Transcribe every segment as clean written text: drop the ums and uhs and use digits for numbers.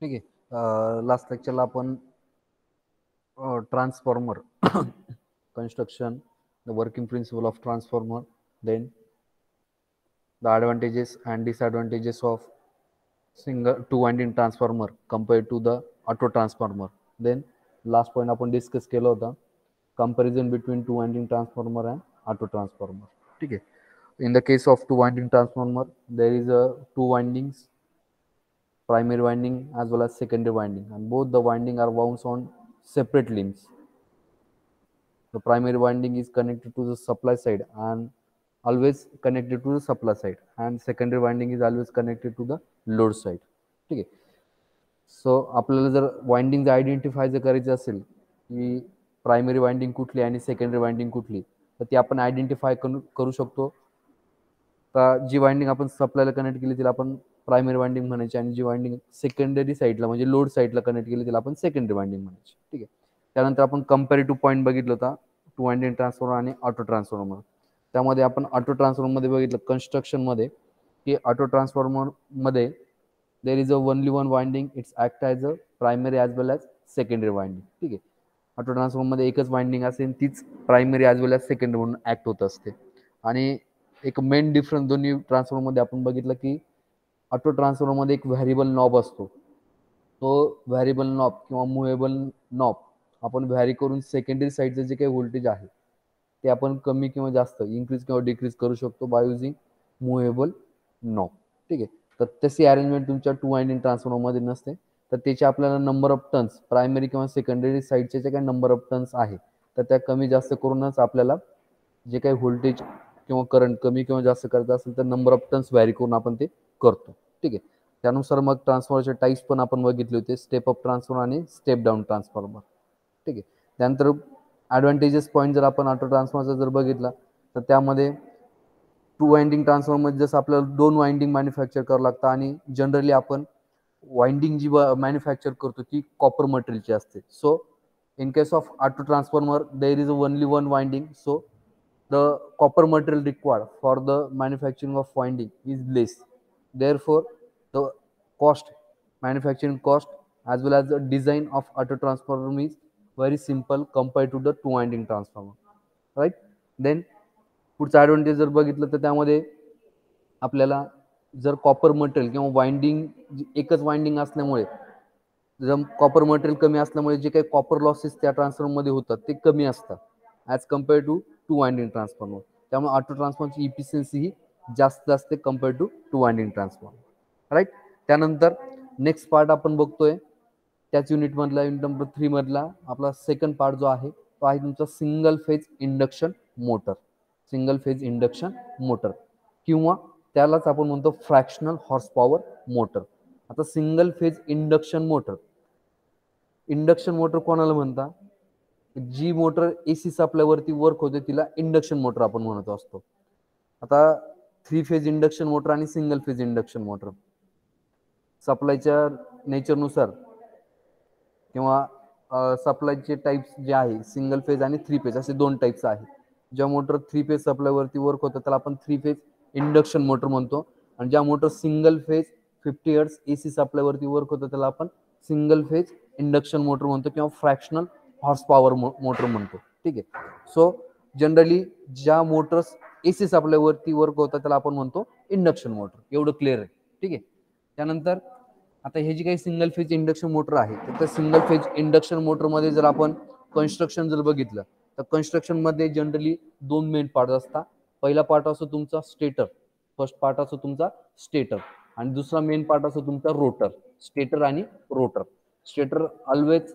ठीक आहे. लास्ट लेक्चरला आपण transformer construction, the working principle of transformer, then the advantages and disadvantages of single two winding transformer compared to the auto transformer. Then last point आपण discuss केलं होतं comparison between two winding transformer and auto transformer. ठीक आहे. In the case of two winding transformer, there is a two windings, primary winding as well as secondary winding, and both the winding are wound on separate limbs. The primary winding is connected to the supply side and always connected to the supply side, and secondary winding is always connected to the load side. ठीक आहे. So आपल्याला जर winding identify जर करायचं असेल की primary winding कुठली आणि सेकंडरी वाइंडिंग कुठली, तर ती आपण आयडेंटिफाय करू शकतो. तर जी वाइंडिंग आपण सप्लायला कनेक्ट केली तिला आपण प्रायमरी वाइंडिंग म्हणायची, आणि जी वाइंडिंग सेकंडरी साईडला म्हणजे लोड साईडला कनेक्ट केली तिला आपण सेकंडरी वाइंडिंग म्हणायची. ठीक आहे. त्यानंतर आपण कंपॅरेटिव्ह पॉईंट बघितलं होता टू वाइंडिंग ट्रान्सफॉर्मर आणि ऑटो ट्रान्सफॉर्मर. त्यामध्ये आपण ऑटो ट्रान्सफॉर्मरमध्ये बघितलं कन्स्ट्रक्शनमध्ये की ऑटो ट्रान्सफॉर्मरमध्ये there is a only one winding, it's act as a primary as well as secondary winding. ठीक आहे. ऑटो ट्रान्सफॉर्मरमध्ये एकच वाइंडिंग असेल, तीच प्रायमरी ॲज वेल ॲज सेकंडरी म्हणून ॲक्ट होत असते. आणि एक मेन डिफरन्स दोन्ही ट्रान्सफॉर्मरमध्ये आपण बघितलं की ऑटो ट्रान्सफॉर्मरमध्ये एक व्हॅरिएबल नॉब असतो. तो व्हॅरिएबल नॉब किंवा मुव्हेबल नॉब आपण व्हॅरी करून सेकंडरी साईडचं जे काही व्होल्टेज आहे ते आपण कमी किंवा जास्त इन्क्रीज किंवा डिक्रीज करू शकतो बाय युझिंग मुव्हेबल नॉब. ठीक आहे. तर तशी अरेंजमेंट तुमच्या टू वाइंडिंग ट्रान्सफॉर्मरमध्ये नसते. तर त्याचे आपल्याला नंबर ऑफ टर्न्स प्रायमरी किंवा सेकंडरी साईडचे जे काही नंबर ऑफ टर्न्स आहे तर त्या कमी जास्त करूनच आपल्याला जे काही व्होल्टेज किंवा करंट कमी किंवा जास्त करायचं असेल तर नंबर ऑफ टर्न्स व्हॅरी करून आपण ते करतो. ठीक आहे. त्यानुसार मग ट्रान्सफॉर्मरचे टाईप्स पण आपण बघितले होते, स्टेप अप ट्रान्सफॉर्मर आणि स्टेप डाऊन ट्रान्सफॉर्मर. ठीक आहे. त्यानंतर ॲडव्हान्टेजेस पॉईंट जर आपण ऑटो ट्रान्सफॉर्मरचा जर बघितला तर त्यामध्ये टू वाइंडिंग ट्रान्सफॉर्मरमध्ये जसं आपल्याला दोन वाइंडिंग मॅन्युफॅक्चर करावं लागतं, आणि जनरली आपण वाइंडिंग जी मॅन्युफॅक्चर करतो ती कॉपर मटेरियलची असते. So in case of auto transformer there is only one winding, so the copper material required for the manufacturing of winding is less. Therefore the cost, manufacturing cost as well as the design of auto transformer is very simple compared to the two winding transformer, right? Then पुढचा advantage जर बघितलं तर त्यामध्ये आपल्याला जर copper material किंवा winding एकच winding असल्यामुळे जर कॉपर मटेरियल कमी असल्यामुळे जे काही कॉपर लॉसेस त्या ट्रान्सफॉर्मरमध्ये होतात ते कमी असतात as compare to two winding transformer. त्यामुळे ऑटो ट्रान्सफॉर्मरची इफिशियन्सी ही जास्त असते compare to two winding transformer, right. त्यानंतर नेक्स्ट पार्ट आपण बघतोय त्याच युनिटमधला, युनिट नंबर 3 मधला आपला सेकंड पार्ट जो आहे तो आहे तुमचा single phase induction motor. Single phase induction motor किंवा त्यालाच आपण म्हणतो फ्रॅक्शनल हॉर्स पॉवर मोटर. आता single phase induction motor, induction motor कोणाला म्हणता, जी मोटर एसी सप्लायवरती वर्क होते तिला इंडक्शन मोटर आपण म्हणत असतो. आता 3 फेज इंडक्शन मोटर आणि सिंगल फेज इंडक्शन मोटर सप्लायच्या नेचरनुसार किंवा सप्लायचे टाइप्स जे आहे सिंगल फेज आणि 3 फेज असे दोन टाइप्स आहेत. ज्या मोटर 3 फेज सप्लायवरती वर्क होतं त्याला आपण 3 फेज इंडक्शन मोटर म्हणतो, आणि ज्या motor single phase 50 hertz AC सप्लायवरती वर्क होतं त्याला आपण सिंगल फेज इंडक्शन मोटर म्हणतो किंवा फ्रॅक्शनल हॉर्स पॉवर मोटर म्हणतो. ठीक आहे. सो जनरली ज्या मोटर्स एसी सप्लायवरती वर्क होतात त्याला आपण म्हणतो इंडक्शन मोटर. एवढं क्लिअर आहे. ठीक आहे. त्यानंतर आता हे जी काही सिंगल फेज इंडक्शन मोटर आहे तर त्या सिंगल फेज इंडक्शन मोटरमध्ये जर आपण कन्स्ट्रक्शन जर बघितलं तर कन्स्ट्रक्शनमध्ये जनरली दोन मेन पार्ट असतात. पहिला पार्ट असतो तुमचा स्टेटर, फर्स्ट पार्ट असतो तुमचा स्टेटर, आणि दुसरा मेन पार्ट असतो तुमचा रोटर. स्टेटर आणि रोटर. स्टेटर ऑलवेज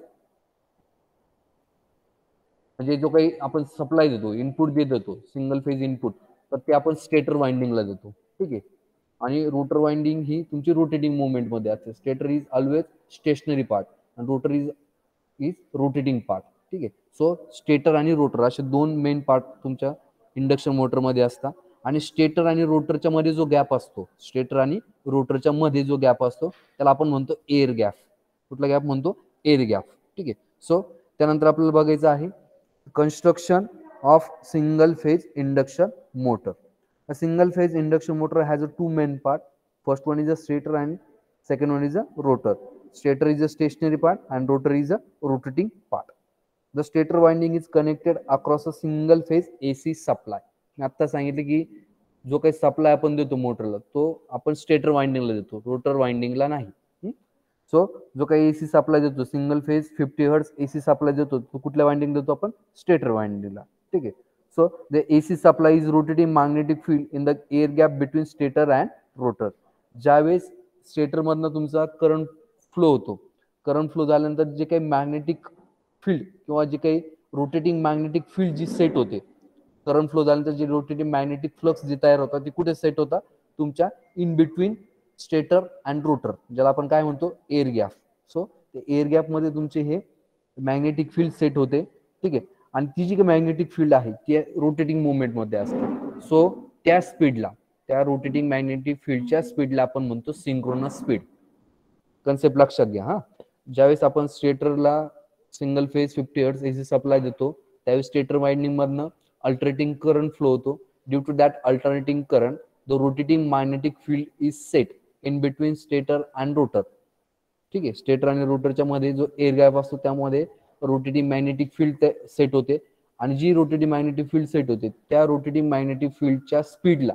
म्हणजे जो काही आपण सप्लाय देतो, इनपुट देतो सिंगल फेज इनपुट, तर ते आपण स्टेटर वाइंडिंगला देतो. ठीक आहे. आणि रोटर वाइंडिंग ही तुमची रोटेटिंग मुवमेंटमध्ये असते. Stator is always stationary part आणि रोटर इज रोटेटिंग पार्ट. ठीक आहे. सो स्टेटर आणि रोटर असे दोन मेन पार्ट तुमच्या इंडक्शन मोटरमध्ये असतात. आणि स्टेटर आणि रोटरच्या मध्ये जो गॅप असतो, स्टेटर आणि रोटरच्या मध्ये जो गॅप असतो त्याला आपण म्हणतो एअर गॅप. कुठला गॅप म्हणतो? Air gap. ठीक आहे. सो त्यानंतर आपल्याला बघायचं आहे construction of single phase induction motor. A single phase induction motor has a two main part. First one is a stator and second one is a rotor. Stator is a stationary part and rotor is a rotating part. The stator winding is connected across a single phase AC supply. मी आता सांगितलं की जो काही supply आपण देतो मोटरला तो आपण स्टेटर वाइंडिंगला देतो, रोटर वाइंडिंगला नाही. सो जो काही एसी सप्लाय देतो single phase 50 hertz AC supply देतो तो कुठल्या वाइंडिंग देतो आपण स्टेटर वाइंडिंगला. ठीक आहे. So the AC supply is rotating magnetic field in the air gap between stator and rotor. ज्यावेळेस स्टेटर मधनं तुमचा करंट फ्लो होतो, करंट फ्लो झाल्यानंतर जे काही मॅग्नेटिक फील्ड किंवा जे काही रोटेटिंग मॅग्नेटिक फील्ड जी सेट होते, करंट फ्लो झाल्यानंतर जे रोटेटिंग मॅग्नेटिक फ्लक्स जे तयार होतात ते कुठे सेट होता, तुमच्या in between stator and rotor, ज्याला आपण काय म्हणतो एअर गॅप. सो ते एअर गॅप मध्ये तुमचे हे मॅग्नेटिक फील्ड सेट होते. ठीक आहे. आणि ती जी काही मॅग्नेटिक फील्ड आहे ती रोटेटिंग मुवमेंट मध्ये असते. सो त्या स्पीडला, त्या रोटेटिंग मॅग्नेटिक फील्डच्या स्पीडला आपण म्हणतो सिंक्रोनस स्पीड. कन्सेप्ट लक्षात घ्या. हा, ज्यावेळेस आपण स्टेटरला single phase 50 hertz AC supply देतो त्यावेळेस स्टेटर वाइंडिंग मधनं अल्टरनेटिंग करंट फ्लो होतो. Due to that alternating current the rotating magnetic field is set in between stator and rotor. ठीक आहे. स्टेटर आणि रोटरच्या मध्ये जो एअर गॅप असतो त्यामध्ये रोटेटिंग मॅग्नेटिक फील्ड सेट होते आणि जी रोटेटिंग मॅग्नेटिक फील्ड सेट होते त्या रोटेटिंग मॅग्नेटिक फील्डच्या स्पीडला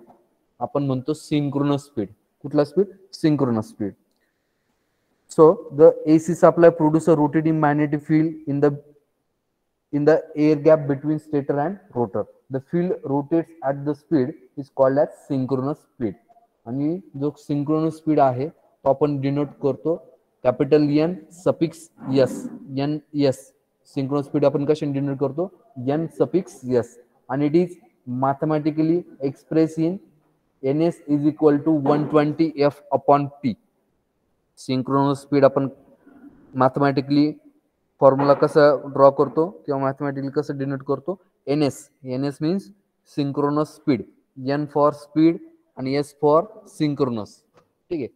आपण म्हणतो सिंक्रोनस स्पीड. कुठला speed? Synchronous speed. So the AC supply produces a rotating magnetic field in the air gap between stator and rotor. The field rotates at the speed is called as synchronous speed. आणि जो synchronous speed आहे तो आपण denote करतो capital N suffix S. N S synchronous speed आपण कशाने denote करतो? N suffix S. आणि it is mathematically expressed in NS is equal to 120 F upon P. Synchronous speed आपण मॅथमॅटिकली फॉर्म्युला कसं ड्रॉ करतो किंवा मॅथमॅटिकली कसं डिनोट करतो? NS. NS means synchronous speed. N for speed आणि S for synchronous. ठीक आहे.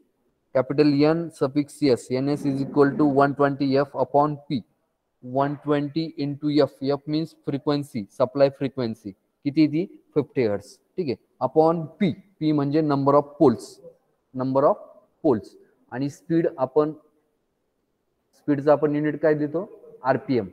Capital N suffix S. NS is equal to 120 F upon P. 120 into F. F means frequency, supply frequency. किती ती? 50 hertz. ठीक आहे. Upon P. P म्हणजे number of poles. Number of poles. आणि speed आपण स्पीडचा आपण युनिट काय देतो? RPM,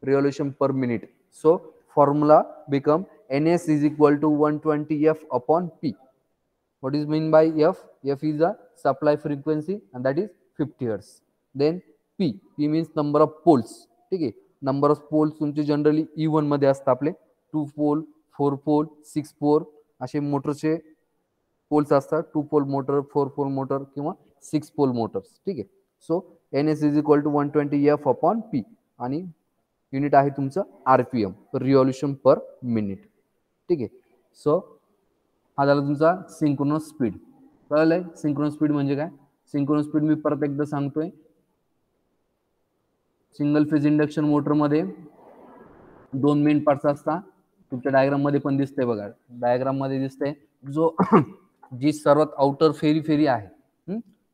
revolution per minute. So formula become NS is equal to 120 F upon P. What is mean by F? F is a supply frequency and that is 50 hertz. Then P. P means number of poles. ठीक आहे. Number of poles तुमचे generally E1 मध्ये असतात आपले 2 pole, 4 pole, 6 pole असे मोटरचे poles असतात. 2 pole motor, 4 pole motor किंवा 6 पोल मोटर्स. ठीक आहे. So NS is equal to 120 F upon P आणि युनिट आहे तुमचं RPM, रिव्होल्यूशन पर मिनिट. ठीक आहे. सो हा झाला तुमचा सिंक्रोनस स्पीड. कळलंय सिंक्रोनस स्पीड म्हणजे काय? सिंक्रोनस स्पीड मी परत एकदा सांगतोय. सिंगल फेज इंडक्शन मोटर मध्ये 2 मेन पार्ट्स असतात. तुमच्या डायग्राम मध्ये पण दिसतंय बघा. डायग्राम मध्ये दिसतंय जो जी सर्वात आउटर फेरी आहे,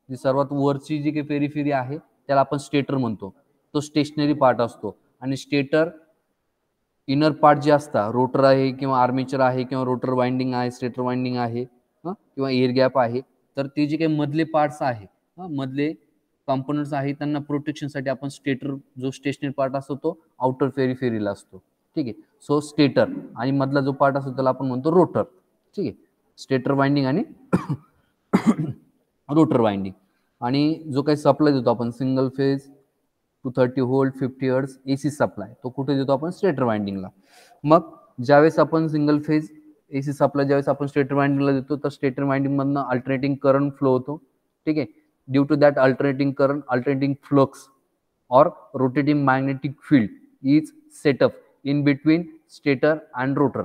जी सर्वात वरची जी काही फेरी आहे त्याला आपण स्टेटर म्हणतो. तो स्टेशनरी पार्ट असतो. आणि स्टेटर इनर पार्ट जे असतात, रोटर आहे किंवा आर्मेचर आहे किंवा रोटर वाइंडिंग आहे, स्टेटर वाइंडिंग आहे किंवा एअर गॅप आहे, तर ते जे काही मधले पार्ट्स आहे, मधले कंपोनंट्स आहे, त्यांना प्रोटेक्शनसाठी आपण स्टेटर जो स्टेशनरी पार्ट असतो तो आउटर फेरीला असतो. ठीक आहे. सो स्टेटर आणि मधला जो पार्ट असतो त्याला आपण म्हणतो रोटर. ठीक आहे. स्टेटर वाइंडिंग आणि रोटर वाइंडिंग. आणि जो काही सप्लाय देतो आपण single phase 230 volt 50 hertz AC supply, तो कुठे देतो आपण? स्टेटर वाइंडिंगला. मग ज्यावेळेस आपण सिंगल फेज एसी सप्लाय ज्यावेळेस आपण स्टेटर वाइंडिंगला देतो तर स्टेटर वाइंडिंग मधनं अल्टरनेटिंग करंट फ्लो होतो. ठीक आहे. Due to that alternating current, alternating flux और rotating magnetic field is set up in between stator and rotor.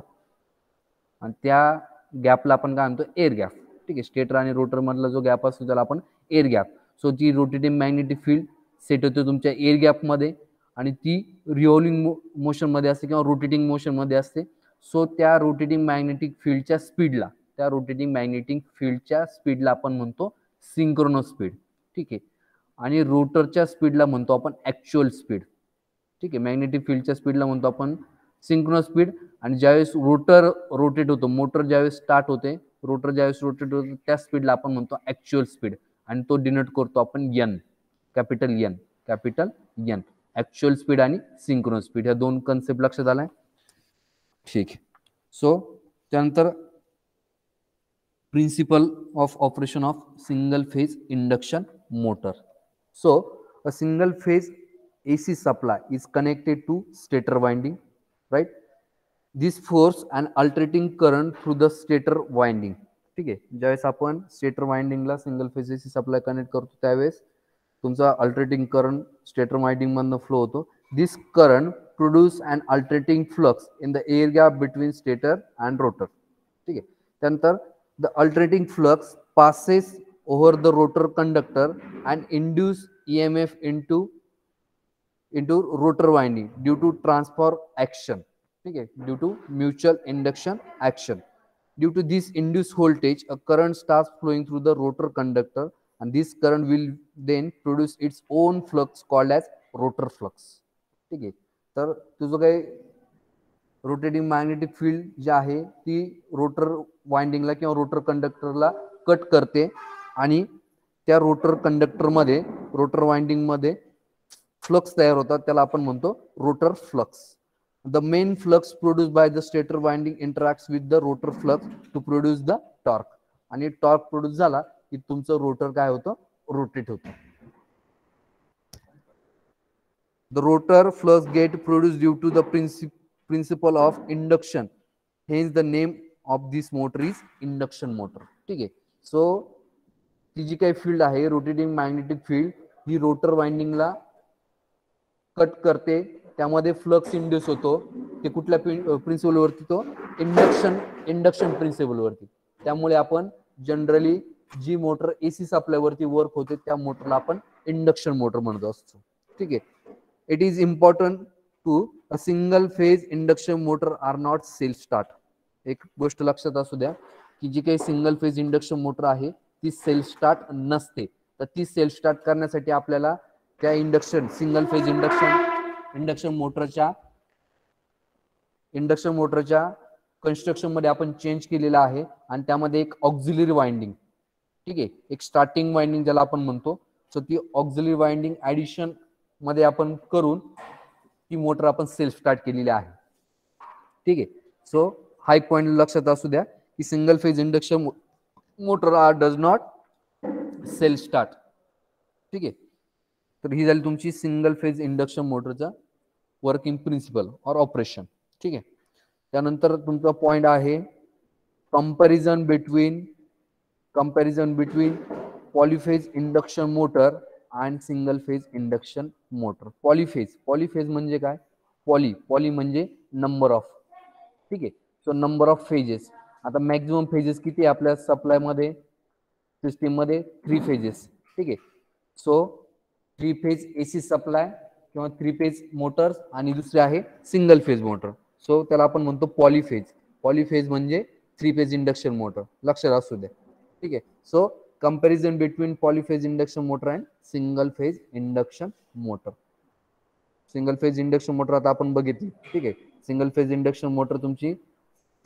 आणि त्या गॅपला आपण काय म्हणतो? Air gap. ठीक आहे. स्टेटर आणि रोटर मधला जो गॅप असतो त्याला आपण एअर गॅप. सो ती रोटेटिंग मॅग्नेटिक फील्ड सेट होते तुमच्या एअर गॅप मध्ये आणि ती रिव्हॉल्विंग मोशन मध्ये असते किंवा रोटेटिंग मोशन मध्ये असते. सो त्या रोटेटिंग मॅग्नेटिक फील्डच्या स्पीडला आपण म्हणतो सिंक्रोनस स्पीड. ठीक आहे. आणि रोटरच्या स्पीडला म्हणतो आपण ऍक्च्युअल स्पीड. ठीक आहे. मॅग्नेटिक फील्डच्या स्पीडला म्हणतो आपण सिंक्रोनस स्पीड. आणि ज्यावेळेस रोटर रोटेट होतो, मोटर ज्यावेळेस स्टार्ट होते, रोटर ज्यावेळेस रोटेट होतो त्या स्पीडला आपण म्हणतो ऍक्च्युअल स्पीड आणि तो डिनोट करतो आपण N. Capital N actual speed and synchronous speed, ह्या दोन कन्सेप्ट लक्षात आलाय. ठीक आहे. सो त्यानंतर principle of operation of single phase induction motor. So a single phase AC supply is connected to stator winding, right? This force an alternating current through the stator winding. ठीक आहे. ज्यावेळेस आपण stator वाइंडिंगला single phase AC supply connect करतो त्यावेळेस तुमचा alternating current stator winding मधनं flow होतो. This current produce an alternating flux in the air gap between stator and rotor. ठीक आहे. त्यानंतर the alternating flux passes over the rotor conductor and induce EMF into rotor winding due to transfer action. Okay, due to mutual induction action. Due to this induced voltage, a current starts flowing through the rotor conductor, and this current will then produce its own flux called as rotor flux. ठीक आहे. तर तुझं काय rotating magnetic field जी आहे ती rotor वाइंडिंगला किंवा rotor कंडक्टरला cut करते आणि त्या रोटर कंडक्टरमध्ये रोटर वाइंडिंगमध्ये फ्लक्स तयार होतात, त्याला आपण म्हणतो rotor flux. The main flux produce by the stator winding interacts with the rotor flux to produce the torque. आणि टॉर्क प्रोड्यूस झाला की तुमचं रोटर काय होतं, रोटेट होतं. The rotor flux get produce due to the principle of induction, hence the name of this motor is induction motor. ठीक आहे. So ती जी काही फील्ड आहे रोटेटिंग मॅग्नेटिक फील्ड ही रोटर वाइंडिंगला कट करते, त्यामध्ये फ्लक्स इंड्यूस होतो. ते कुठल्या प्रिन्सिपल वरती, तो इंडक्शन प्रिन्सिपल वरती. त्यामुळे आपण जनरली जी मोटर एसी सप्लाय वरती वर्क होते त्या मोटरला आपण इंडक्शन मोटर म्हणतो असतो. ठीक आहे. It is important to a single phase induction motor are not self start. एक गोष्ट लक्षात असू द्या की जी काही सिंगल फेज इंडक्शन मोटर आहे ती सेल्फ स्टार्ट नसते. तर ती सेल्फ स्टार्ट करण्यासाठी आपल्याला त्या सिंगल फेज इंडक्शन मोटरच्या कन्स्ट्रक्शन मध्ये आपण चेंज केलेला आहे आणि त्यामध्ये एक ऑक्झिलरी वाइंडिंग, ठीक आहे, एक स्टार्टिंग वाइंडिंग ज्याला आपण म्हणतो. सो ती ऑक्झिलरी वाइंडिंग ऍडिशन मध्ये आपण करून ती मोटर आपण सेल्फ स्टार्ट केलेली आहे. ठीक आहे. सो हा एक पॉइंट लक्षात असू द्या की single phase induction motor does not self start. ठीक आहे. तर ही झाली तुमची सिंगल फेज इंडक्शन मोटरचा वर्किंग प्रिन्सिपल और ऑपरेशन. ठीक आहे. त्यानंतर तुमचा पॉइंट आहे comparison between polyphase induction motor and single phase induction motor. Polyphase म्हणजे काय, पॉली म्हणजे नंबर ऑफ. ठीक आहे. So number of phases. आता मॅक्झिमम फेजेस किती आहे आपल्या सप्लाय मध्ये, सिस्टीम मध्ये 3 फेजेस. ठीक आहे. सो 3 फेज एसी सप्लाय किंवा 3 फेज मोटर्स आणि दुसरे आहे सिंगल फेज मोटर. सो त्याला आपण म्हणतो पॉलीफेज म्हणजे 3 फेज इंडक्शन मोटर. लक्षात असू द्या. ठीक आहे. So comparison between polyphase induction motor and single phase induction motor. Single phase induction motor आता आपण बघितली. ठीक आहे. सिंगल फेज इंडक्शन मोटर तुमची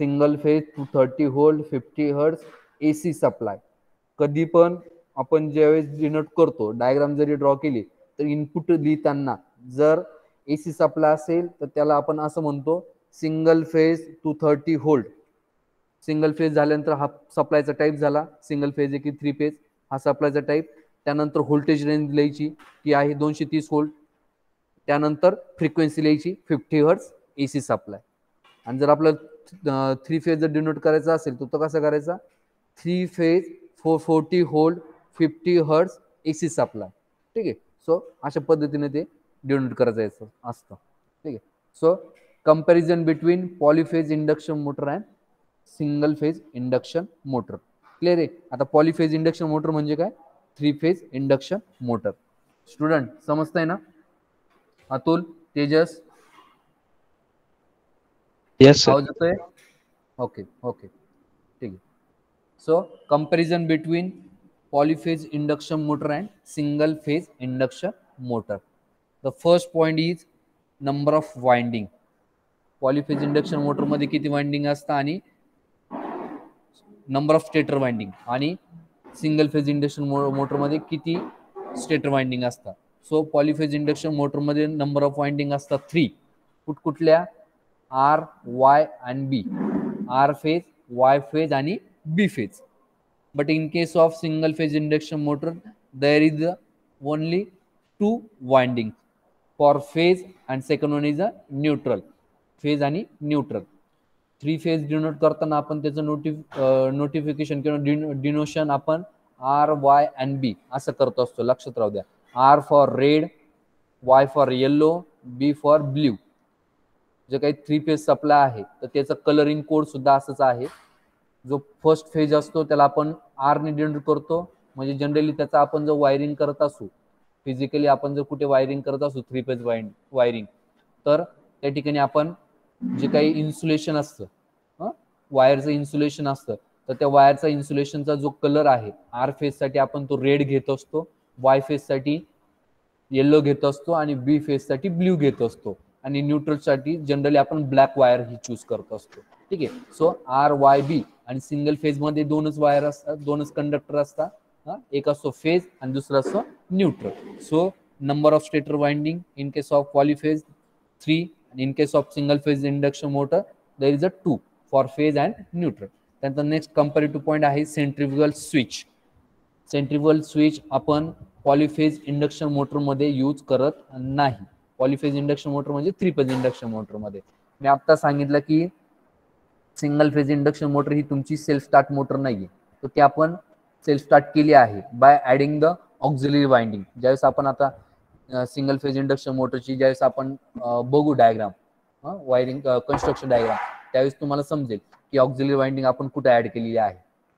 single phase 230 volt 50 hertz AC supply. कधी पण आपण ज्यावेळेस डिनोट करतो, डायग्राम जरी ड्रॉ केली तर इनपुट लिहिताना जर एसी सप्लाय असेल तर त्याला आपण असं म्हणतो single phase 230 volt. Single phase झाल्यानंतर हा सप्लायचा टाईप झाला सिंगल फेज की 3 फेज, हा सप्लायचा टाईप. त्यानंतर व्होल्टेज रेंज लिहायची ती आहे 230 व्होल्ट. त्यानंतर फ्रिक्वेन्सी लिहायची 50 हर्ट्ज एसी सप्लाय. आणि जर आपल्याला 3 फेज जर डिनोट करायचा असेल तर तो कसा करायचा, 3 phase 440 volt 50 hertz AC supply. ठीक आहे. सो अशा पद्धतीने ते डिनोट करायचं असतं. ठीक आहे. So comparison between polyphase induction motor and single phase induction motor. Clear आहे. आता पॉलीफेज इंडक्शन मोटर म्हणजे काय, 3 फेज इंडक्शन मोटर. स्टुडंट समजतंय ना. Atul, Tejas, yes sir. आवाज येतोय. ओके. ठीक आहे. So comparison between polyphase induction motor and single phase induction motor. The first point is number of winding. Polyphase induction motor मध्ये किती वाइंडिंग असतं आणि नंबर ऑफ स्टेटर वाइंडिंग, आणि सिंगल फेज इंडक्शन मोटर मध्ये किती stator winding असतात. So polyphase induction मोटरमध्ये number of winding असतात 3. कुठल्या? आर, वाय आणि B. R phase, Y phase आणि बी phase. But in case of single phase induction motor, there is only 2 windings for phase, and second one is a neutral. Phase आणि neutral. 3 phase denote करताना आपण त्याचं notification किंवा डिनोशन आपण R, Y आणि बी असं करत असतो. लक्षात राहू द्या. R for red, Y for yellow, B for blue. जे काही 3 फेज सप्लाय आहे तर त्याचा कलरिंग कोड सुद्धा असंच आहे. जो फर्स्ट फेज असतो त्याला आपण आर ने डिनोट करतो. म्हणजे जनरली त्याचा आपण जर वायरिंग करत असू, फिजिकली आपण जर कुठे वायरिंग करत असू 3 फेज वायरिंग, तर त्या ठिकाणी आपण जे काही इन्सुलेशन असतं, वायरचं इन्सुलेशन असतं, तर त्या वायरचा इन्सुलेशनचा जो कलर आहे आर फेज साठी आपण तो रेड घेत असतो, वाय फेज साठी येलो घेत असतो आणि बी फेज साठी ब्ल्यू घेत असतो. आणि न्यूट्रल साठी जनरली आपण ब्लॅक वायर ही चूज करत असतो. ठीक आहे. सो आर, वाय, बी आणि सिंगल फेज मध्ये 2च वायर असतात, 2च कंडक्टर असतात. एक असतो फेज आणि दुसरा असतो neutral. So number of stator winding in case of polyphase 3 and in case of single phase induction motor there is a 2 for phase and neutral. त्यानंतर नेक्स्ट कंपॅरेटिव्ह पॉइंट आहे centrifugal switch. Centrifugal switch आपण polyphase induction motor मध्ये use करत नाही. Polyphase induction motor म्हणजे 3 phase induction motor मध्ये मी आता सांगितलं की सिंगल फेज इंडक्शन मोटर ही तुमची सेल्फ स्टार्ट मोटर नाहीये, तर ती आपण सेल्फ स्टार्ट केली आहे by adding the auxiliary winding. ज्यावेळेस आपण आता सिंगल फेज इंडक्शन मोटरची ज्यावेळेस आपण बघू डायग्राम, वायरिंग कन्स्ट्रक्शन डायग्राम, त्यावेळेस तुम्हाला समजेल की ऑक्झिलरी वाइंडिंग आपण कुठे ऍड केलेली आहे.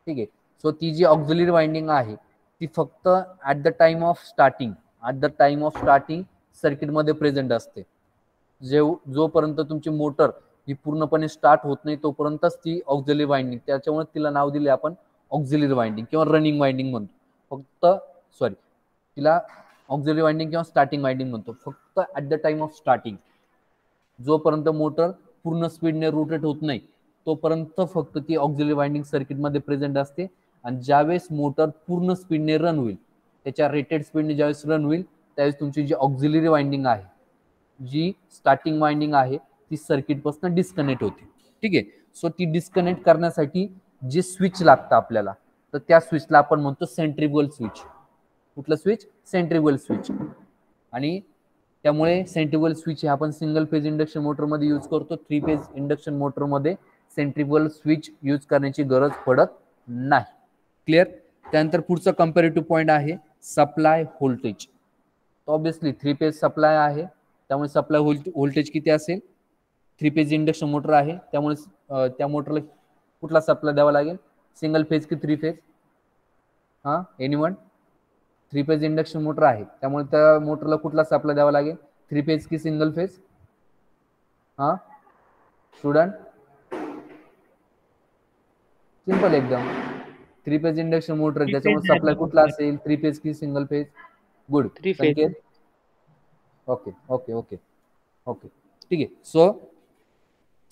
ठीक आहे. सो ती जी ऑक्झिलरी वाइंडिंग आहे ती फक्त at the time of starting सर्किटमध्ये प्रेझेंट असते. जोपर्यंत तुमची मोटर ही पूर्णपणे स्टार्ट होत नाही तोपर्यंतच ती ऑक्झिलरी वाइंडिंग, त्याच्यामुळे तिला नाव दिले आपण ऑक्झिलरी वाइंडिंग किंवा रनिंग वाइंडिंग म्हणतो. तिला ऑक्झिलरी वाइंडिंग किंवा स्टार्टिंग वाइंडिंग म्हणतो. फक्त at the time of starting, जोपर्यंत मोटर पूर्ण स्पीडने रोटेट होत नाही तोपर्यंत फक्त ती ऑक्झिलरी वाइंडिंग सर्किटमध्ये प्रेझेंट असते. आणि ज्यावेळेस मोटर पूर्ण स्पीडने रन होईल, त्याच्या रेटेड स्पीडने ज्यावेळेस रन होईल त्यावेळेस तुमची जी ऑक्झिलरी वाइंडिंग आहे, जी स्टार्टिंग वाइंडिंग आहे, ती सर्किट पासून डिस्कनेक्ट होते. ठीक आहे. सो ती डिस्कनेक्ट करण्यासाठी जे स्विच लागतं आपल्याला, तर त्या स्विचला आपण म्हणतो सेंट्रिफ्युगल स्विच. कुठलं स्विच? Centrifugal switch. आणि त्यामुळे सेंट्रिफ्युगल स्विच हे आपण सिंगल फेज इंडक्शन मोटर मध्ये यूज करतो. 3 फेज इंडक्शन मोटर मध्ये सेंट्रिफ्युगल स्विच यूज करण्याची गरज पडत नाही. क्लिअर. त्यानंतर पुढचा कंपॅरेटिव्ह पॉइंट आहे supply voltage. Obviously 3 phase supply आहे त्यामुळे सप्लाय व्होल्टेज किती असेल? 3 फेज इंडक्शन मोटर आहे त्यामुळे त्या मोटरला कुठला सप्लाय द्यावा लागेल? सिंगल फेज की 3 phase? Anyone? 3 phase induction motor आहे त्यामुळे त्या मोटरला कुठला सप्लाय द्यावा लागेल? 3 फेज की सिंगल फेज? स्टुडंट, सिंपल एकदम. 3 फेज इंडक्शन मोटर त्याच्यामुळे सप्लाय कुठला असेल? 3 फेज की सिंगल फेज? गुड संकेत. ओके ओके ओके ओके ठीक आहे. सो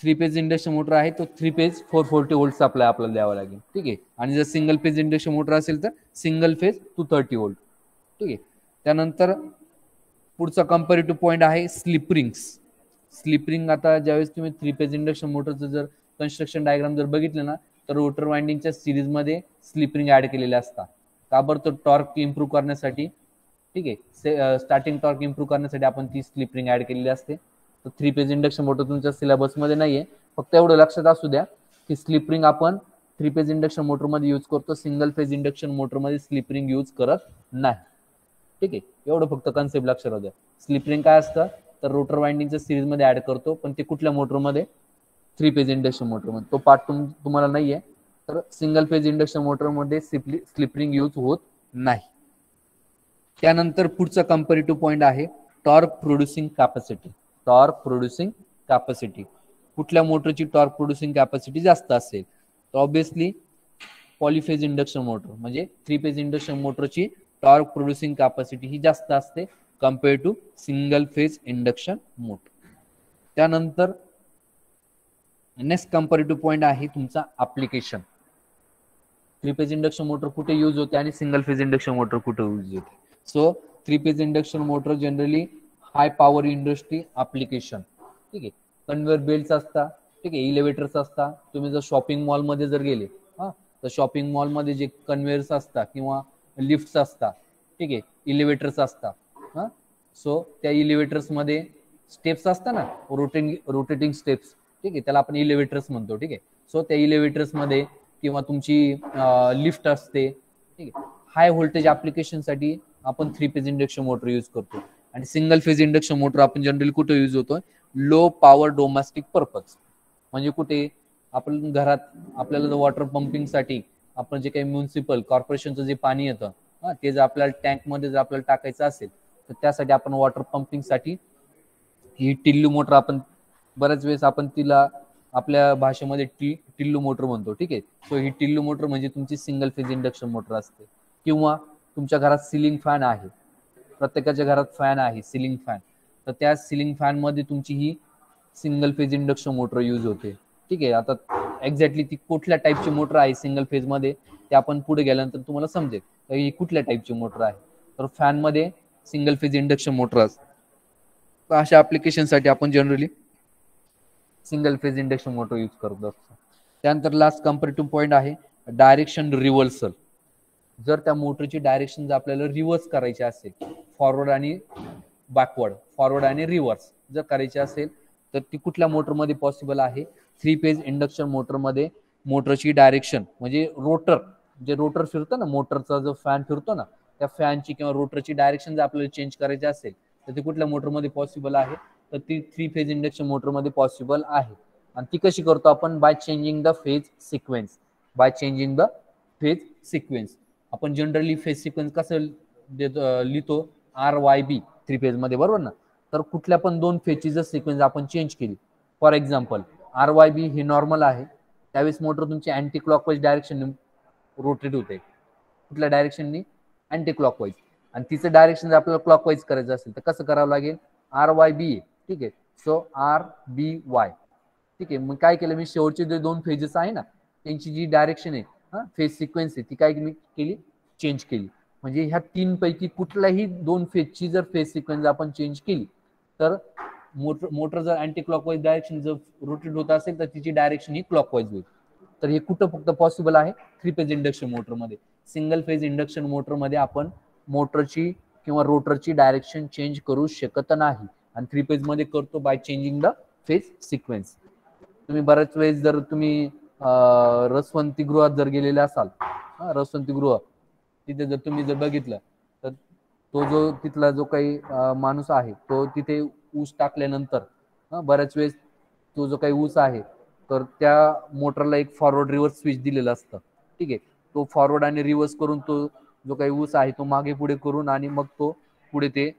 3 फेज इंडक्शन मोटर आहे तो 3 फेज 440 व्होल्ट सप्लाय आपल्याला द्यावा लागेल. ठीक आहे. आणि जर सिंगल फेज इंडक्शन मोटर असेल तर सिंगल फेज 230 व्होल्ट. ठीक आहे. त्यानंतर पुढचा कंपॅरेटिव्ह पॉइंट आहे स्लिप रिंग्स. स्लिप रिंग, आता ज्यावेळेस तुम्ही 3 फेज इंडक्शन मोटरचं जर कन्स्ट्रक्शन डायग्राम जर बघितलं ना तर रोटर वाइंडिंगच्या सिरीज मध्ये स्लिप रिंग ऍड केलेले असतात. का बरं? तर टॉर्क इम्प्रूव्ह करण्यासाठी. ठीक आहे. स्टार्टिंग टॉर्क इम्प्रूव्ह करण्यासाठी आपण ती स्लिप रिंग ऍड केलेली असते. तर 3 फेज इंडक्शन मोटर तुमच्या सिलेबस मध्ये नाहीये, फक्त एवढं लक्षात असू द्या की स्लिप रिंग आपण 3 फेज इंडक्शन मोटर मध्ये यूज करतो, सिंगल फेज इंडक्शन मोटर मध्ये स्लिप रिंग यूज करत नाही. ठीक आहे. एवढं फक्त कन्सेप्ट लक्षात राहू द्या. स्लिप रिंग काय असतं? तर रोटर वाइंडिंगच्या सिरीज मध्ये ऍड करतो, पण ते कुठल्या मोटरमध्ये? 3 फेज इंडक्शन मोटर मध्ये. तो पार्ट तुम्हाला नाहीये. तर सिंगल फेज इंडक्शन मोटर मध्ये स्लिप रिंग यूज होत नाही. त्यानंतर पुढचा कंपॅरेटिव्ह पॉइंट आहे torque producing capacity. Torque producing capacity. कुठल्या मोटरची टॉर्क प्रोड्युसिंग कॅपॅसिटी जास्त असेल? तर ऑब्विसली पॉलिफेज इंडक्शन मोटर म्हणजे 3 फेज इंडक्शन मोटरची टॉर्क प्रोड्युसिंग कॅपॅसिटी ही जास्त असते compare to single phase induction motor. त्यानंतर नेक्स्ट कंपॅरेटिव्ह पॉइंट आहे तुमचा ऍप्लिकेशन. 3 फेज इंडक्शन मोटर कुठे यूज होते आणि सिंगल फेज इंडक्शन मोटर कुठे यूज होते? So three phase induction motor generally high power industry application, ठीक आहे. कन्व्हेअर बेल्ट्स असतात, ठीक आहे, इलेव्हेटर्स असतात. तुम्ही जर शॉपिंग मॉलमध्ये जर गेले तर शॉपिंग मॉलमध्ये जे कन्व्हेअर्स असतात किंवा लिफ्ट्स असतात, ठीक आहे, इलेव्हेटर्स असतात. सो त्या इलेव्हेटर्समध्ये स्टेप्स असतात ना, रोटेटिंग स्टेप्स, ठीक आहे, त्याला आपण इलेव्हेटर्स म्हणतो, ठीक आहे. सो त्या इलेव्हेटर्समध्ये किंवा तुमची लिफ्ट असते, ठीक आहे. हाय व्होल्टेज ऍप्लिकेशनसाठी आपण three phase induction motor use करतो. आणि सिंगल फेज इंडक्शन मोटर आपण जनरली कुठे यूज होतो, लो पॉवर डोमेस्टिक पर्पज. म्हणजे कुठे आपण घरात आपल्याला वॉटर पंपिंगसाठी आपण जे काही म्युन्सिपल कॉर्पोरेशनचं जे पाणी येतं ते जर आपल्याला टँकमध्ये जर आपल्याला टाकायचं असेल तर त्यासाठी आपण वॉटर पंपिंगसाठी ही टिल्लू मोटर, आपण बऱ्याच वेळेस आपण तिला आपल्या भाषेमध्ये टिल्लू मोटर म्हणतो, ठीक आहे. सो ही टिल्लू मोटर म्हणजे तुमची सिंगल फेज इंडक्शन मोटर असते. किंवा तुमच्या घरात सिलिंग फॅन आहे, प्रत्येकाच्या घरात फॅन आहे सिलिंग फॅन, तर त्या सिलिंग फॅन मध्ये तुमची ही single phase induction motor use होते, ठीक आहे. आता एक्झॅक्टली ती कुठल्या टाईपची मोटर आहे सिंगल फेज मध्ये ते आपण पुढे गेल्यानंतर तुम्हाला समजेल तर ही कुठल्या टाईपची मोटर आहे. तर फॅन मध्ये सिंगल फेज इंडक्शन मोटर असते. तर अशा ऍप्लिकेशनसाठी आपण generally single phase induction motor use करत असतो. त्यानंतर लास्ट कंपॅरेटिव्ह पॉईंट आहे डायरेक्शन रिव्हर्सल. जर त्या मोटरची डायरेक्शन जर आपल्याला रिव्हर्स करायची असेल, फॉरवर्ड आणि बॅकवर्ड, फॉरवर्ड आणि रिव्हर्स जर करायची असेल तर ती कुठल्या मोटरमध्ये पॉसिबल आहे, थ्री फेज इंडक्शन मोटरमध्ये. मोटरची डायरेक्शन म्हणजे रोटर, जे रोटर फिरतो ना, मोटरचा जो फॅन फिरतो ना, त्या फॅनची किंवा रोटरची डायरेक्शन जर आपल्याला चेंज करायची असेल तर ती कुठल्या मोटरमध्ये पॉसिबल आहे, तर ती थ्री फेज इंडक्शन मोटरमध्ये पॉसिबल आहे. आणि ती कशी करतो आपण, by changing the phase sequence. By changing the phase sequence आपण जनरली फेज सिक्वेन्स कसं लिहितो, RYB थ्री फेज मध्ये, बरोबर ना. तर कुठल्या पण दोन फेजची जर सिक्वेन्स आपण चेंज केली, for example RYB he normal आहे, त्यावेळेस मोटर तुमची अँटी क्लॉकवाईज डायरेक्शन रोटेट होते. कुठल्या डायरेक्शननी, अँटी क्लॉकवाईज. आणि तिचं डायरेक्शन जर आपल्याला क्लॉकवाईज करायचं असेल तर कसं करावं लागेल, RYB, ठीक आहे. सो RBY, ठीक आहे. मग काय केलं मी, शेवटचे जे दोन फेजेस आहे ना त्यांची जी डायरेक्शन आहे, फेज सिक्वेन्स आहे, ती काय मी केली, चेंज केली. म्हणजे ह्या तीन पैकी कुठल्याही दोन फेजची जर फेज सिक्वेन्स आपण चेंज केली तर मोटर जर अँटी क्लॉकवाईज डायरेक्शन जर रोटेट होत असेल तर तिची डायरेक्शन ही क्लॉकवाईज होईल. तर हे कुठं फक्त पॉसिबल आहे, थ्री फेज इंडक्शन मोटरमध्ये. सिंगल फेज इंडक्शन मोटरमध्ये आपण मोटरची किंवा रोटरची डायरेक्शन चेंज करू शकत नाही. आणि थ्री फेज मध्ये करतो by changing the phase sequence. तुम्ही बऱ्याच वेळेस जर तुम्ही रसवंती गृहात जर गेलेले असाल, रसवंती गृह, तिथे जर तुम्ही जर बघितलं तर तो जो तिथला जो काही माणूस आहे तो तिथे ऊस टाकल्यानंतर बऱ्याच वेळेस तो जो काही ऊस आहे तर त्या मोटरला एक फॉरवर्ड रिव्हर्स स्विच दिलेलं असतं, ठीक आहे. तो फॉरवर्ड आणि रिव्हर्स करून तो जो काही ऊस आहे तो मागे पुढे करून आणि मग तो पुढे ते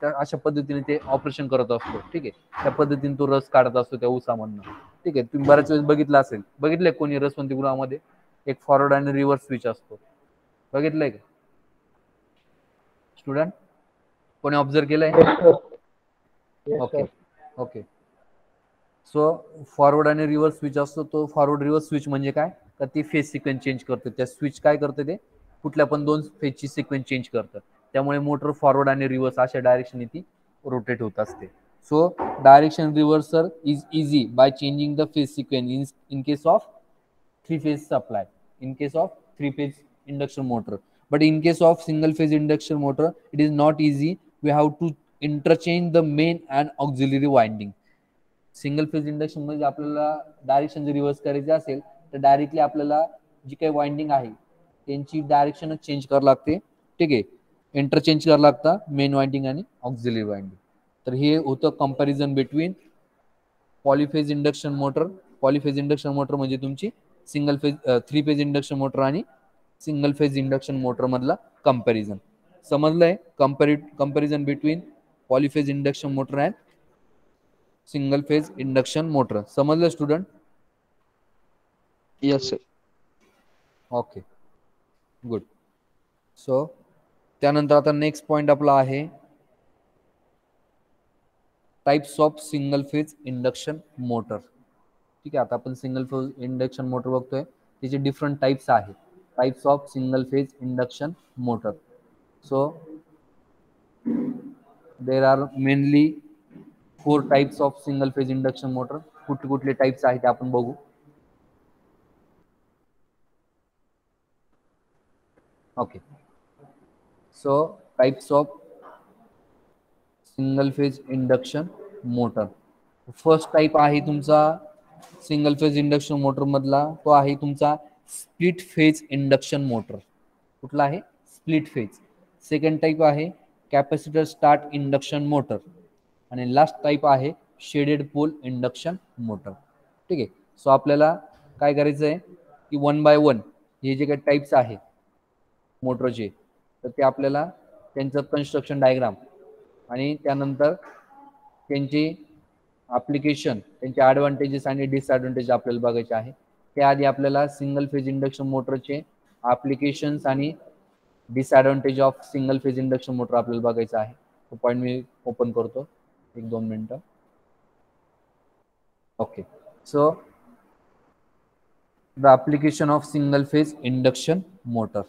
अशा पद्धतीने ते ऑपरेशन करत असतो, ठीक आहे. त्या पद्धतीने तो रस काढत असतो त्या ऊसामधनं, ठीक आहे. तुम्ही बऱ्याच वेळेस बघितलं असेल, बघितलंय कोणी रसवंती गृहामध्ये एक फॉरवर्ड आणि रिव्हर्स स्विच असतो, बघितलंय का स्टुडंट, कोणी ऑब्झर्व केलंय? Okay okay. सो फॉरवर्ड आणि रिव्हर्स स्विच असतो. तो फॉरवर्ड रिव्हर्स स्विच म्हणजे काय, तर ती फेज सिक्वेन्स चेंज करते. त्या स्विच काय करते, ते कुठल्या पण दोन फेजची सिक्वेन्स चेंज करतं. त्यामुळे मोटर फॉरवर्ड आणि रिव्हर्स अशा डायरेक्शनने ती रोटेट होत असते. So direction reversal is easy by changing the phase sequence in case of three phase supply, in case of three phase induction motor. But in case of single phase induction motor it is not easy. We have to interchange the main and auxiliary winding. Single phase induction मध्ये आपल्याला direction जर reverse करायची असेल तर directly आपल्याला जी काही winding आहे त्यांची डायरेक्शनच चेंज करावं लागते, ठीक आहे. इंटरचेंज करावं लागतं मेन वाइंडिंग आणि ऑक्झिलरी वाइंडिंग. तर हे होतं comparison between polyphase induction motor. Polyphase induction motor म्हणजे तुमची single phase three phase induction motor आणि सिंगल फेज इंडक्शन मोटर मधला कंपॅरिझन. समजलंय, comparison between polyphase induction motor and single phase induction motor. समजलं student? Yes sir. Okay good. So त्यानंतर आता next point आपला आहे types of single phase induction motor. ठीक आहे, आता आपण सिंगल फेज इंडक्शन मोटर बघतोय, त्याचे डिफरंट टाइप्स आहेत. Types of single phase induction motor. So there are mainly 4 types of single phase induction motor. कुठले कुठले टाइप्स आहेत ते आपण बघू. Okay, so types of single phase induction motor. First type आहे तुमचा सिंगल फेज इंडक्शन मोटर मधला, तो आहे तुमचा स्प्लिट फेज इंडक्शन मोटर. कुठला आहे? Split phase. सेकंड टाइप आहे कॅपॅसिटर स्टार्ट इंडक्शन मोटर. आणि लास्ट टाइप आहे शेडेड पोल इंडक्शन मोटर. ठीक आहे. सो आपल्याला काय करायचं आहे की 1 बाय 1 हे जे काही टाइप्स आहेत मोटरचे, तर ते आपल्याला त्यांचं कन्स्ट्रक्शन डायग्राम आणि त्यानंतर त्यांची ॲप्लिकेशन, त्यांचे ॲडव्हान्टेजेस आणि डिसॲडव्हान्टेज आपल्याला बघायचे आहे. त्याआधी आपल्याला सिंगल फेज इंडक्शन मोटरचे ॲप्लिकेशन्स आणि disadvantage of single phase induction motor आपल्याला बघायचं आहे. तो पॉईंट मी ओपन करतो, 1-2 मिनिटं. Okay, so the application of single phase induction motor.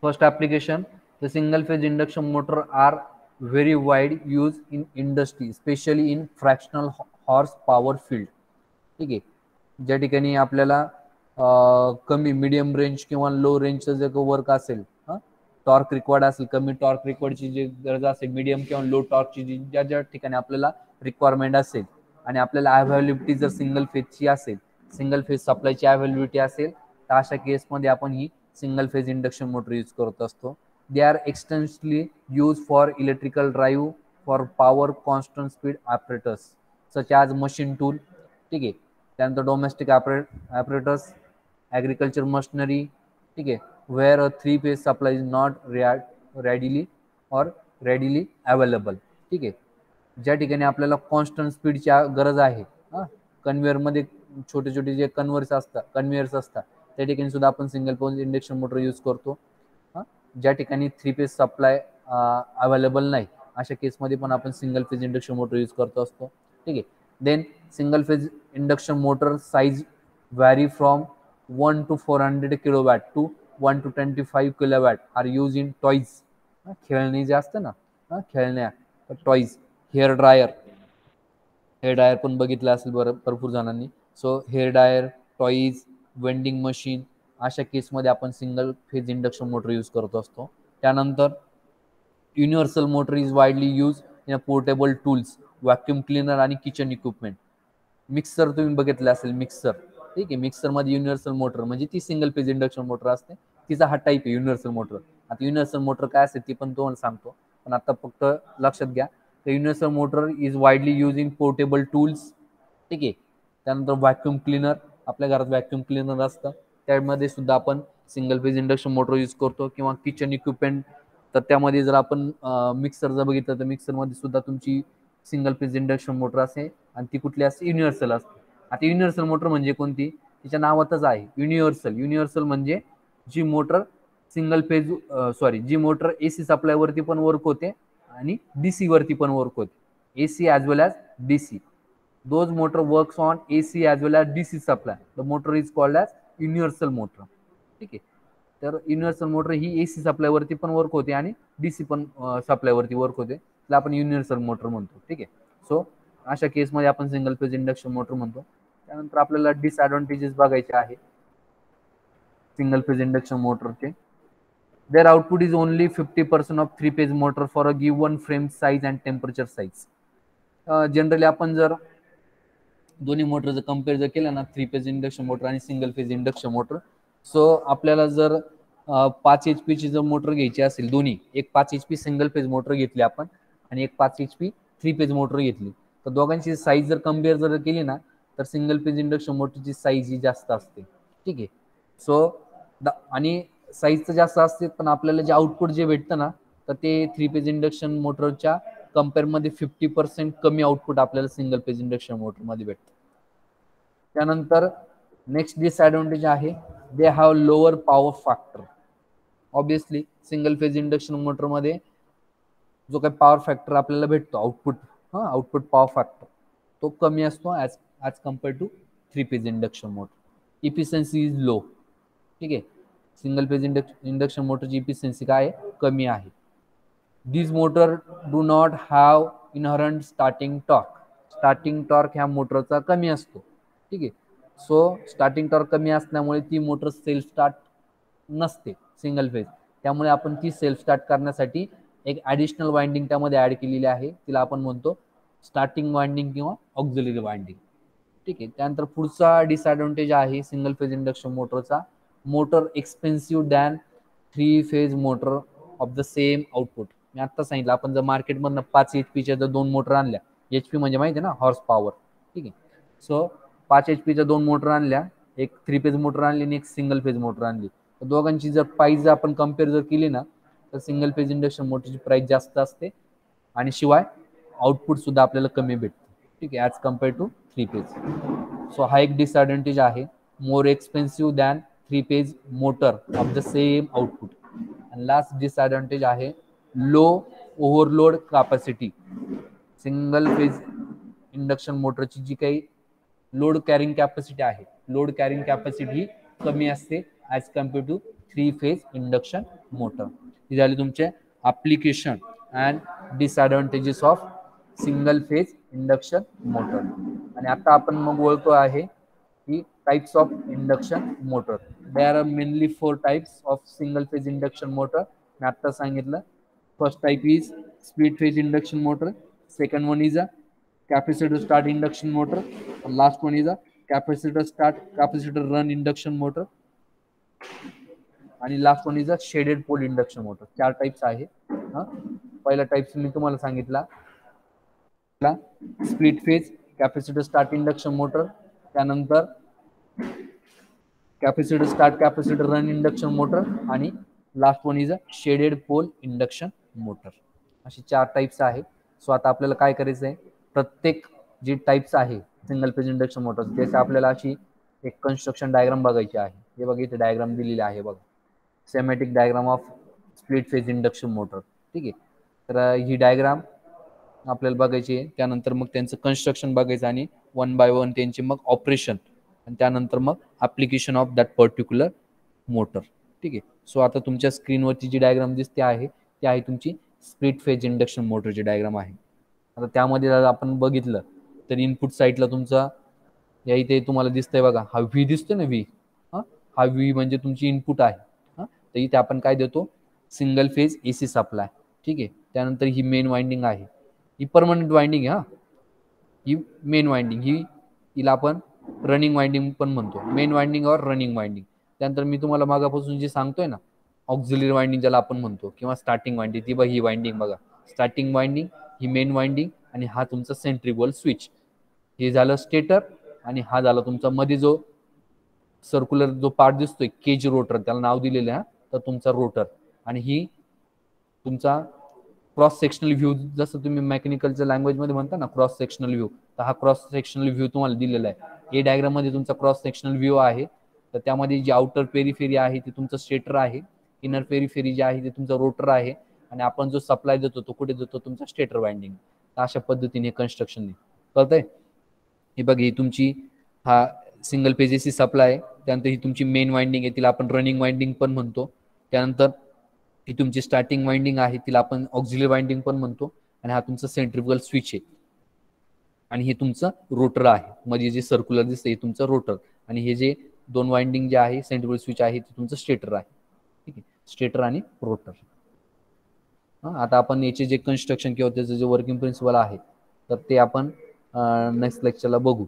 First application, the single phase induction motor are very wide use in industry, especially in fractional horsepower field. ठीक आहे. ज्या ठिकाणी आपल्याला कमी मिडियम रेंज किंवा low रेंजचं जे वर्क असेल, torque required असेल, कमी टॉर्क रिक्वायर्डची जी गरज असेल, मिडियम किंवा लो टॉर्कची जी ज्या ज्या ठिकाणी आपल्याला रिक्वायरमेंट असेल आणि आपल्याला अवेलेबिलिटी जर सिंगल फेजची असेल, सिंगल फेज सप्लायची अवेलेबिलिटी असेल, तर अशा केसमध्ये आपण ही single phase induction motor use करत असतो. They are extensively use for electrical drive, for power constant speed operators such as machine tool. ठीक आहे. त्यानंतर डोमेस्टिक ऑपरेटर्स, ॲग्रिकल्चर मशिनरी. ठीक आहे. Where a 3 phase supply is not readily available. ठीक आहे. ज्या ठिकाणी आपल्याला कॉन्स्टंट स्पीडची गरज आहे, कन्व्हेअरमध्ये छोटे छोटे जे कन्व्हेअर्स असतात त्या ठिकाणी सुद्धा आपण single phase induction motor use करतो. ज्या ठिकाणी 3 फेज सप्लाय अवेलेबल नाही, अशा केसमध्ये पण आपण single phase induction motor use करतो असतो. ठीक आहे. Then single phase induction motor size vary from 1 to 400 kilowatt to 1 to 25 kilowatt are use in toys. खेळणी जे असतं ना, खेळण्या, टॉईज, हेअर ड्रायर पण बघितलं असेल भरपूर जणांनी. So hair dryer, toys, vending machine, अशा केसमध्ये आपण single phase induction motor use करत असतो. त्यानंतर universal motor is widely use in portable tools, vacuum cleaner आणि किचन इक्विपमेंट. मिक्सर तुम्ही बघितलं असेल, मिक्सर. ठीक आहे. मिक्सरमध्ये युनिव्हर्सल मोटर म्हणजे ती सिंगल फेज इंडक्शन मोटर असते, तिचा हा टाईप आहे युनिव्हर्सल मोटर. आता युनिव्हर्सल मोटर काय असते ती पण तुम्हाला सांगतो, पण आता फक्त लक्षात घ्या. The universal motor is widely used in portable tools. ठीक आहे. त्यानंतर व्हॅक्यूम क्लिनर, आपल्या घरात व्हॅक्यूम क्लिनर असतं, त्यामध्ये सुद्धा आपण single phase induction motor use करतो. किंवा किचन इक्विपमेंट, तर त्यामध्ये जर आपण मिक्सर जर बघितलं तर मिक्सरमध्ये सुद्धा तुमची सिंगल फेज इंडक्शन मोटर असते आणि ती कुठली असते? युनिव्हर्सल असते. आता युनिव्हर्सल मोटर म्हणजे कोणती? तिच्या नावातच आहे युनिव्हर्सल. युनिव्हर्सल म्हणजे जी मोटर सिंगल फेज जी मोटर AC सप्लायवरती पण वर्क होते आणि DC वरती पण वर्क होते. AC as well as DC. Those motor works on AC as well as DC supply. The motor is called as universal motor. ठीक आहे. तर युनिव्हर्सल मोटर ही AC सप्लायवरती पण वर्क होते आणि DC पण सप्लायवरती वर्क होते, त्याला आपण युनिव्हर्सल मोटर म्हणतो. ठीक आहे. सो अशा केसमध्ये आपण सिंगल फेज इंडक्शन मोटर म्हणतो. त्यानंतर आपल्याला डिसॲडव्हान्टेजेस बघायचे आहे सिंगल फेज इंडक्शन मोटरचे. Their output is only 50% of 3-phase motor for a given frame size and temperature size. Generally आपण जर दोन्ही मोटर जर कम्पेअर जर केलं ना, 3 फेज इंडक्शन मोटर आणि single phase induction motor, so आपल्याला जर 5 HP ची जर मोटर घ्यायची असेल, दोन्ही एक 5 HP सिंगल फेज मोटर घेतली आपण आणि एक 5 HP 3 फेज मोटर घेतली, तर दोघांची साईज जर कम्पेअर जर केली ना, तर सिंगल फेज इंडक्शन मोटरची साईज ही जास्त असते. ठीक आहे. सो आणि साईज तर जास्त असते, पण आपल्याला जे आउटपुट जे भेटतं ना, तर ते 3 फेज इंडक्शन मोटरच्या कम्पेअरमध्ये 50% कमी आउटपुट आपल्याला सिंगल फेज इंडक्शन मोटरमध्ये भेटतं. त्यानंतर नेक्स्ट डिसॲडव्हान्टेज आहे, they have lower power factor. Obviously single phase induction मोटरमध्ये जो काही पॉवर फॅक्टर आपल्याला भेटतो, आउटपुट पॉवर फॅक्टर, तो कमी असतो as compare to 3 phase induction motor. Efficiency is low. ठीक आहे. सिंगल फेज इंडक्शन मोटरची इफिशियन्सी काय आहे, कमी आहे. This motor do not have inherent starting torque. Starting torque ह्या मोटरचा कमी असतो. ठीक आहे. सो स्टार्टिंग टॉर्क कमी असल्यामुळे ती मोटर सेल्फ स्टार्ट नसते सिंगल फेज. त्यामुळे आपण ती सेल्फ स्टार्ट करण्यासाठी एक ॲडिशनल वाइंडिंग त्यामध्ये ॲड केलेली आहे. तिला आपण म्हणतो स्टार्टिंग वाइंडिंग किंवा ऑक्झिलरी वाइंडिंग. ठीक आहे. त्यानंतर पुढचा डिसएडव्हांटेज आहे सिंगल फेज इंडक्शन मोटरचा, motor expensive than 3 phase motor of the same output. मी आता सांगितलं, आपण जर मार्केटमधनं 5 HP जर 2 मोटर आणल्या, HP म्हणजे माहिती आहे ना, हॉर्स पॉवर. ठीक आहे. सो 5 HP 2 मोटर आणल्या, एक 3 फेज मोटर आणली आणि एक सिंगल फेज मोटर आणली, तर दोघांची जर प्राइस जर आपण कम्पेअर जर केली ना, तर सिंगल फेज इंडक्शन मोटरची प्राइस जास्त असते आणि शिवाय आउटपुट सुद्धा आपल्याला कमी भेटते. ठीक आहे, as compare to 3 phase. So हा एक डिसएडव्हांटेज आहे, more expensive than 3 phase motor of the same output. आणि लास्ट डिसएडव्हांटेज आहे low overload capacity. Single phase induction मोटरची जी काही लोड कॅरिंग कॅपॅसिटी आहे, लोड कॅरिंग कॅपॅसिटी कमी असते as compare to 3 phase induction motor. ही झाली तुमचे application and disadvantages of single phase induction motor. आणि आता आपण मग बोलतो आहे की types of induction motor. There are mainly 4 types of single phase induction motor. मी आता सांगितलं. First type is split phase induction motor. Second one is a capacitor start induction motor. And last one is a capacitor run induction motor. आणि last one is a shaded pole induction motor. 4 types आहे. पहिला type मी तुम्हाला सांगितला, split phase capacitor start induction motor. त्यानंतर capacitor start capacitor run induction motor. आणि last one is a shaded pole induction motor. अशी 4 types आहे. So आता आपल्याला काय करायचं आहे, प्रत्येक जी टाइप्स आहे सिंगल फेज इंडक्शन मोटर, त्याची आपल्याला अशी एक कन्स्ट्रक्शन डायग्राम बघायची आहे. हे बघा, इथे डायग्राम दिलेली आहे बघा, schematic diagram of split phase induction motor. ठीक आहे. तर ही डायग्राम आपल्याला बघायची आहे. त्यानंतर मग त्यांचं कन्स्ट्रक्शन बघायचं आणि 1 बाय 1 त्यांचे मग ऑपरेशन आणि त्यानंतर मग application of that particular motor. ठीक आहे. सो आता तुमच्या स्क्रीनवरची जी डायग्राम दिसते आहे ती आहे तुमची स्प्लिट फेज इंडक्शन मोटरची डायग्राम आहे. आता त्यामध्ये जर आपण बघितलं तर इनपुट साईडला तुमचा या इथे तुम्हाला दिसतंय बघा, हा व्ही दिसतोय ना, व्ही. हा व्ही म्हणजे तुमची इनपुट आहे. तर इथे आपण काय देतो, सिंगल फेज AC सप्लाय. ठीक आहे. त्यानंतर ही मेन वाइंडिंग आहे, ही परमनंट वाइंडिंग आहे. ही मेन वाइंडिंग, हिला आपण रनिंग वाइंडिंग पण म्हणतो, मेन वाइंडिंग और रनिंग वाइंडिंग. त्यानंतर मी तुम्हाला मागापासून जे सांगतोय ना, ऑक्झिलरी वाइंडिंग ज्याला आपण म्हणतो किंवा स्टार्टिंग वाइंडिंग, ती ही वाइंडिंग बघा, स्टार्टिंग वाइंडिंग, ही मेन वाइंडिंग आणि हा तुमचा सेंट्रिफ्युगल स्विच. हे झालं स्टेटर आणि हा झाला तुमचा मध्ये जो सर्क्युलर जो पार्ट दिसतोय केज रोटर, त्याला नाव दिलेलं आहे, तर तुमचा रोटर. आणि ही तुमचा क्रॉस सेक्शनल व्ह्यू, जसं तुम्ही मेकॅनिकलच्या लँग्वेजमध्ये म्हणता ना क्रॉस सेक्शनल व्ह्यू, तर हा क्रॉस सेक्शनल व्ह्यू तुम्हाला दिलेला आहे. ए डायग्राम मध्ये तुमचा क्रॉस सेक्शनल व्ह्यू आहे. तर त्यामध्ये जी आउटर पेरिफेरी आहे ती तुमचं स्टेटर आहे, इनर पेरिफेरी जी आहे ती तुमचा रोटर आहे, आणि आपण जो सप्लाय देतो तो कुठे देतो, तुमचा स्टेटर वाइंडिंग. अशा पद्धतीने कन्स्ट्रक्शन कळतंय. ही बघ, ही तुमची हा सिंगल फेज AC सप्लाय आहे. त्यानंतर ही तुमची मेन वाइंडिंग आहे, तिला आपण रनिंग वाइंडिंग पण म्हणतो. त्यानंतर ही तुमची स्टार्टिंग वाइंडिंग आहे, तिला आपण ऑक्झिलरी वाइंडिंग पण म्हणतो. आणि हा तुमचा सेंट्रिफ्युगल स्विच आहे. आणि हे तुमचं रोटर आहे, मध्ये जे सर्क्युलर दिसतं हे तुमचं रोटर. आणि हे जे 2 वाइंडिंग जे आहे सेंट्रिफ्युगल स्विच आहे ते तुमचं स्टेटर आहे. ठीक आहे, स्टेटर आणि रोटर. आता आपण याचे जे कन्स्ट्रक्शन किंवा त्याचं जे वर्किंग प्रिन्सिपल आहे तर ते आपण नेक्स्ट लेक्चरला बघू.